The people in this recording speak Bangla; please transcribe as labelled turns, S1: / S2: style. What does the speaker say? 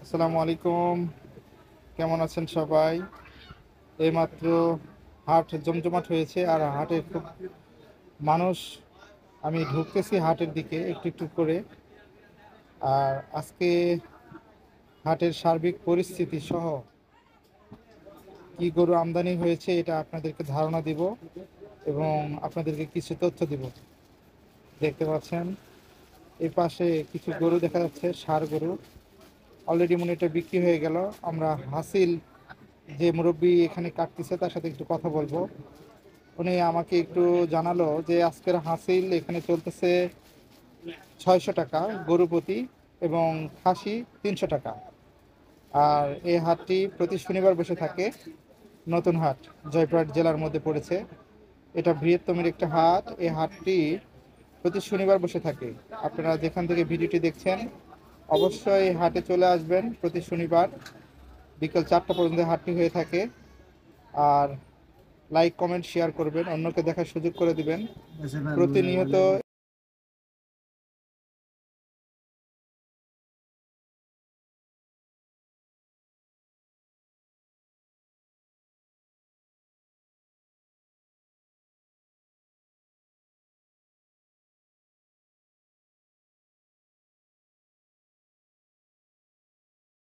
S1: আসসালামু আলাইকুম। কেমন আছেন সবাই? এইমাত্র হাট জমজমাট হয়েছে আর হাটে খুব মানুষ। আমি ঢুকতেছি হাটের দিকে একটু একটু করে। আর আজকে হাটের সার্বিক পরিস্থিতি সহ কি গরু আমদানি হয়েছে এটা আপনাদেরকে ধারণা দিব এবং আপনাদেরকে কিছু তথ্য দিব। দেখতে পাচ্ছেন এই পাশে কিছু গরু দেখা যাচ্ছে, ষাঁড় গরু। অলরেডি মনে এটা বিক্রি হয়ে গেল। আমরা হাসিল যে মুরব্বী এখানে কাটতেছে তার সাথে একটু কথা বলবো। উনি আমাকে একটু জানালো যে আজকের হাসিল এখানে চলতেছে 600 টাকা গরু প্রতি এবং খাসি 300 টাকা। আর এই হাটটি প্রতি শনিবার বসে থাকে। নতুন হাট জয়পুরহাট জেলার মধ্যে পড়েছে। এটা বৃহত্তমের একটা হাট। এই হাটটি প্রতি শনিবার বসে থাকে। আপনারা যেখান থেকে ভিডিওটি দেখছেন অবশ্যই হাটে চলে আসবেন। প্রতি শনিবার বিকেল 4টা পর্যন্ত হাটটি হয়ে থাকে। আর লাইক কমেন্ট শেয়ার করবেন, অন্যকে দেখার সুযোগ করে দিবেন। প্রতিনিয়ত